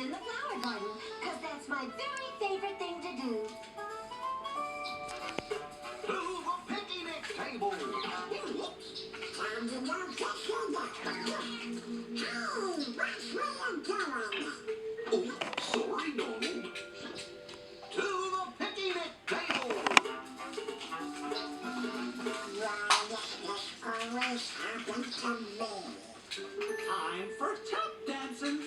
in the flower garden, because that's my very favorite thing to do. To the picnic table. Time to go get your doctor. Hey, watch where you're going. Oh, sorry, Donald. To the picnic table. Why, this always happens to me. Time for tap dancing.